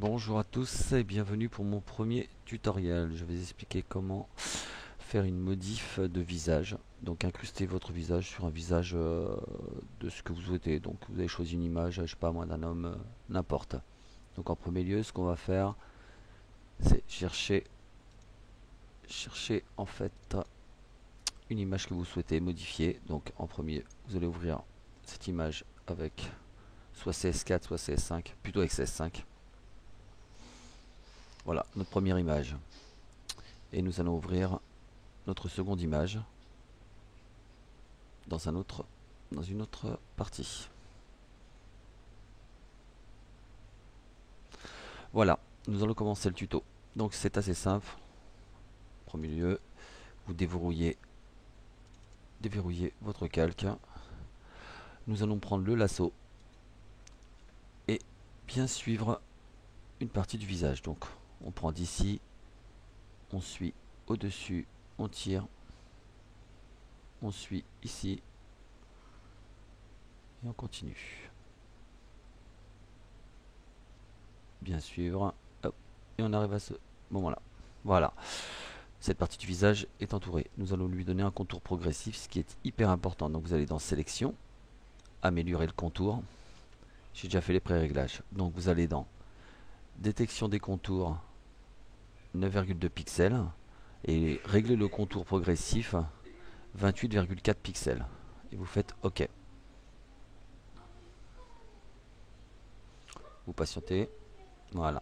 Bonjour à tous et bienvenue pour mon premier tutoriel. Je vais expliquer comment faire une modif de visage. Donc incruster votre visage sur un visage de ce que vous souhaitez. Donc vous avez choisi une image, je sais pas moi, d'un homme, n'importe. Donc en premier lieu, ce qu'on va faire, c'est chercher en fait une image que vous souhaitez modifier. Donc en premier, vous allez ouvrir cette image avec soit CS4, soit CS5, plutôt avec CS5. Voilà, notre première image. Et nous allons ouvrir notre seconde image dans une autre partie. Voilà, nous allons commencer le tuto. Donc c'est assez simple. En premier lieu, vous déverrouillez votre calque. Nous allons prendre le lasso et bien suivre une partie du visage. Donc on prend d'ici, on suit au-dessus, on tire, on suit ici et on continue. Bien suivre, hop, et on arrive à ce moment-là. Voilà, cette partie du visage est entourée. Nous allons lui donner un contour progressif, ce qui est hyper important. Donc vous allez dans sélection, améliorer le contour. J'ai déjà fait les pré-réglages. Donc vous allez dans détection des contours, 9,2 pixels, et régler le contour progressif, 28,4 pixels. Et vous faites OK. Vous patientez. Voilà.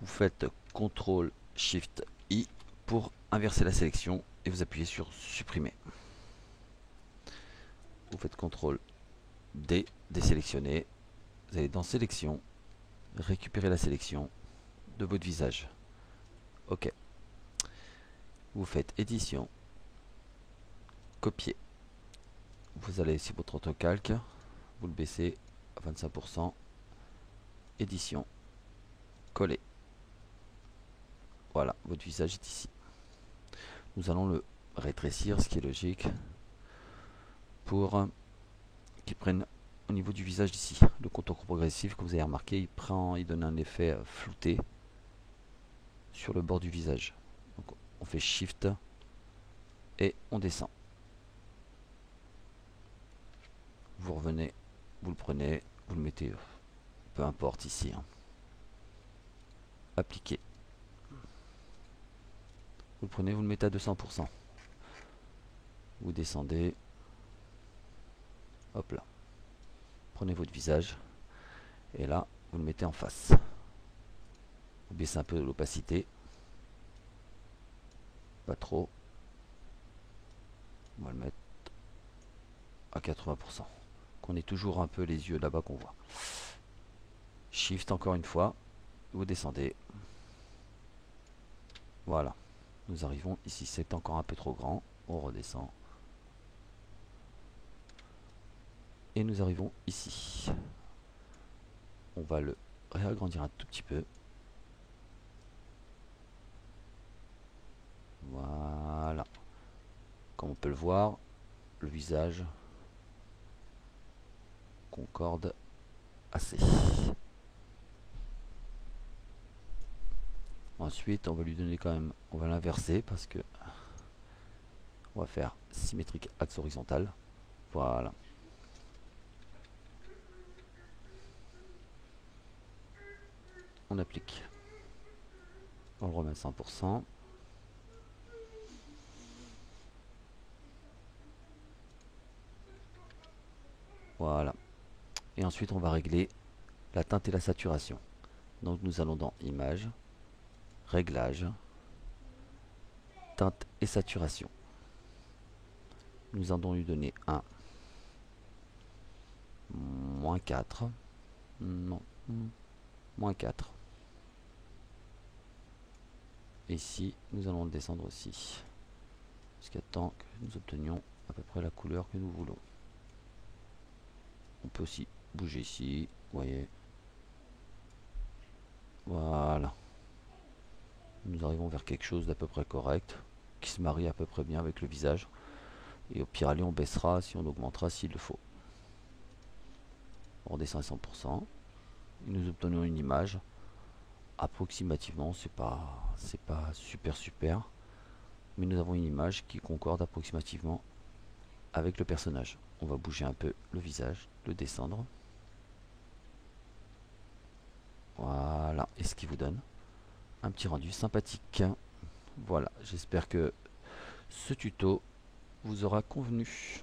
Vous faites CTRL SHIFT I pour inverser la sélection et vous appuyez sur supprimer. Vous faites CTRL D, désélectionner. Vous allez dans sélection, récupérer la sélection de votre visage. OK. Vous faites édition, copier. Vous allez sur votre autocalque, vous le baissez à 25%, édition, coller. Voilà, votre visage est ici. Nous allons le rétrécir, ce qui est logique, pour qu'il prenne au niveau du visage d'ici. Le contour progressif, comme vous avez remarqué, il donne un effet flouté sur le bord du visage. Donc on fait Shift et on descend. Vous revenez, vous le prenez, vous le mettez, peu importe ici. Appliquer. Vous le prenez, vous le mettez à 200%. Vous descendez. Hop là. Prenez votre visage. Et là, vous le mettez en face. Vous baissez un peu l'opacité. Pas trop. On va le mettre à 80%. Qu'on ait toujours un peu les yeux là-bas qu'on voit. Shift encore une fois. Vous descendez. Voilà. Nous arrivons ici. C'est encore un peu trop grand. On redescend. Et nous arrivons ici. On va le réagrandir un tout petit peu. Voilà. Comme on peut le voir, le visage concorde assez. Ensuite, on va lui donner quand même, on va l'inverser parce que on va faire symétrique axe horizontal. Voilà. On applique. On le remet à 100%. Voilà. Et ensuite, on va régler la teinte et la saturation. Donc, nous allons dans Image, Réglages, Teinte et saturation. Nous allons lui donner un -4. Non, -4. Et ici, nous allons le descendre aussi. Jusqu'à temps que nous obtenions à peu près la couleur que nous voulons. On peut aussi bouger ici, vous voyez. Voilà. Nous arrivons vers quelque chose d'à peu près correct, qui se marie à peu près bien avec le visage. Et au pire aller, on baissera si on augmentera s'il le faut. On redescend à 100%. Et nous obtenons une image approximativement, c'est pas super super, mais nous avons une image qui concorde approximativement avec le personnage. On va bouger un peu le visage, le descendre. Voilà, et ce qui vous donne un petit rendu sympathique. Voilà, j'espère que ce tuto vous aura convenu.